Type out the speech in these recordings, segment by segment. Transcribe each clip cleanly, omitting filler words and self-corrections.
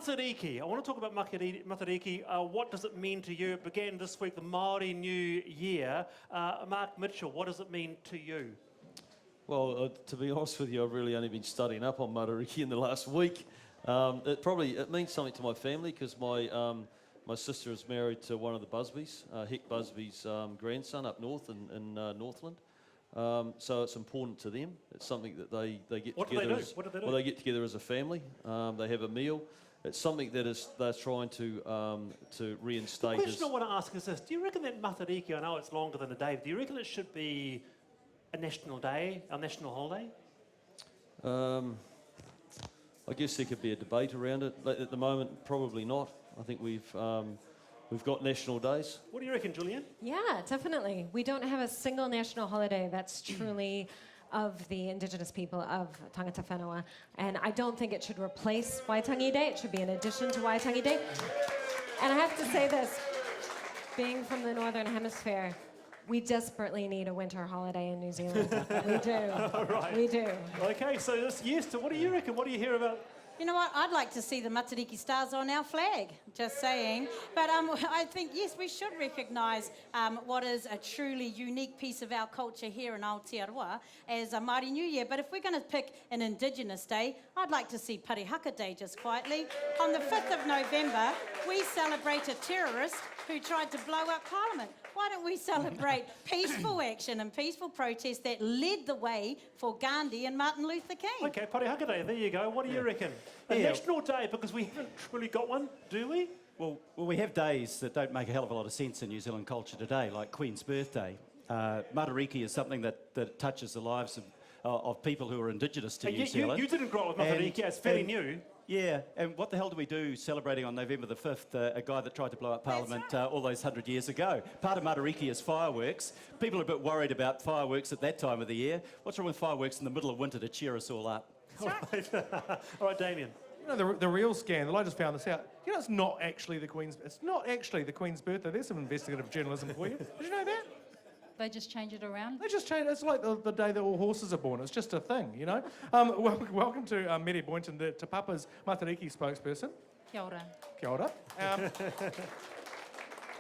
Matariki. I want to talk about Matariki. What does it mean to you? It began this week, the Maori New Year. Mark Mitchell, what does it mean to you? Well, to be honest with you, I've really only been studying up on Matariki in the last week. It means something to my family because my sister is married to one of the Busbys, Hick Busby's grandson up north in Northland. So it's important to them. It's something that they get together. What do they do? Well, they get together as a family. They have a meal. It's something that they're trying to reinstate. The question I want to ask is this: do you reckon that Matariki? I know it's longer than a day. Do you reckon it should be a national day, a national holiday? I guess there could be a debate around it. But at the moment, probably not. I think we've got national days. What do you reckon, Julian? Yeah, definitely. We don't have a single national holiday that's truly of the Indigenous people of Tangata Whenua. And I don't think it should replace Waitangi Day. It should be in addition to Waitangi Day. And I have to say this, being from the Northern Hemisphere, we desperately need a winter holiday in New Zealand. We do. Right. We do. Okay, so this yes to what do you reckon? What do you hear about? You know what? I'd like to see the Matariki stars on our flag, just saying. But I think, yes, we should recognise what is a truly unique piece of our culture here in Aotearoa as a Maori New Year. But if we're going to pick an Indigenous Day, I'd like to see Parihaka Day just quietly. On the 5th of November, we celebrate a terrorist who tried to blow up Parliament. Why don't we celebrate peaceful action and peaceful protest that led the way for Gandhi and Martin Luther King? Okay, Parihaka Day, there you go. What do you reckon? A national day, because we haven't really got one, do we? Well, we have days that don't make a hell of a lot of sense in New Zealand culture today, like Queen's birthday. Matariki is something that touches the lives of people who are Indigenous to New Zealand. You didn't grow up with Matariki, it's fairly new. Yeah, and what the hell do we do celebrating on November the 5th a guy that tried to blow up Parliament all those 100 years ago? Part of Matariki is fireworks. People are a bit worried about fireworks at that time of the year. What's wrong with fireworks in the middle of winter to cheer us all up? All right, Damien. You know, the real scandal, I just found this out. You know, it's not actually the Queen's birthday. There's some investigative journalism for you. Did you know that? They just change it around? They just change. It's like the day that all horses are born. It's just a thing, you know. Welcome to Mere Boynton, the Te Papa's Matariki spokesperson. Kia ora. Kia ora.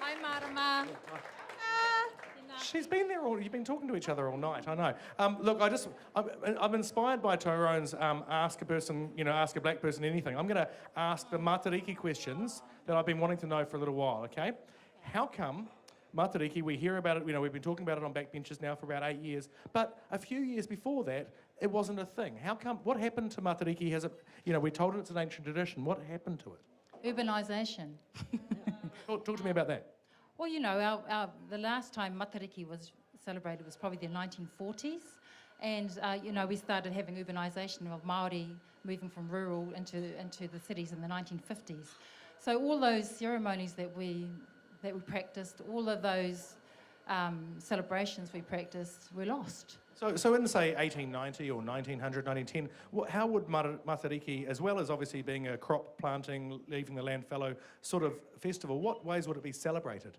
Hi, Marama. She's been there all. You've been talking to each other all night. I know. Look, I'm inspired by Tyrone's ask a black person anything. I'm going to ask the Matariki questions that I've been wanting to know for a little while. Okay, how come Matariki? We hear about it. You know, we've been talking about it on backbenches now for about 8 years. But a few years before that, it wasn't a thing. How come? What happened to Matariki? We're told it's an ancient tradition. What happened to it? Urbanisation. Talk to me about that. Well, you know, the last time Matariki was celebrated was probably the 1940s. And, we started having urbanisation of Māori moving from rural into the cities in the 1950s. So all those ceremonies that we practiced, all of those celebrations we practiced were lost. So in, say, 1890 or 1900, 1910, how would Matariki, as well as obviously being a crop planting, leaving the land fallow sort of festival, what ways would it be celebrated?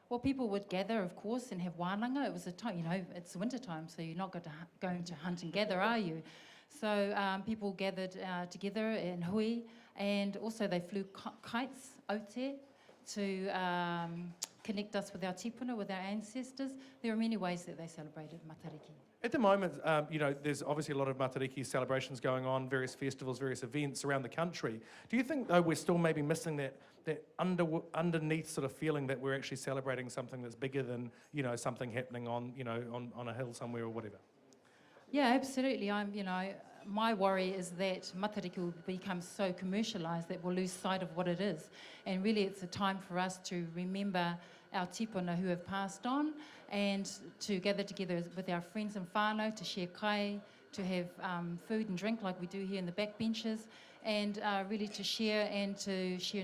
Well, people would gather, of course, and have wānanga. It was a time, it's winter time, so you're not going to hunt and gather, are you? So people gathered together in hui, and also they flew kites out there to connect us with our tipuna, with our ancestors. There are many ways that they celebrated Matariki. At the moment, there's obviously a lot of Matariki celebrations going on, various festivals, various events around the country. Do you think, though, we're still maybe missing that underneath sort of feeling that we're actually celebrating something that's bigger than, something happening on a hill somewhere or whatever? Yeah, absolutely. My worry is that Matariki will become so commercialised that we'll lose sight of what it is. And really it's a time for us to remember our tipuna who have passed on and to gather together with our friends and whānau, to share kai, to have food and drink like we do here in the backbenches, and really to share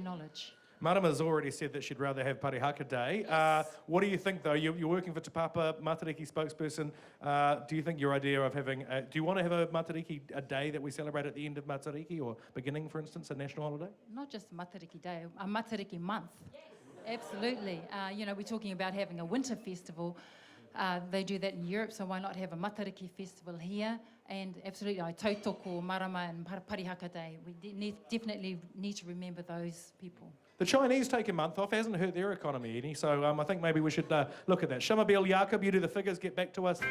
knowledge. Marama's already said that she'd rather have Parihaka Day. Yes. What do you think, though? You're working for Te Papa, Matariki spokesperson. Do you think your idea of having... do you want to have a day that we celebrate at the end of Matariki, or beginning, for instance, a national holiday? Not just Matariki Day, a Matariki month. Yes. Absolutely. We're talking about having a winter festival. They do that in Europe, so why not have a Matariki festival here? And absolutely, tautoko, marama and parihaka day. We definitely need to remember those people. The Chinese take a month off, hasn't hurt their economy any, so I think maybe we should look at that. Shamabil Jakob, you do the figures, get back to us.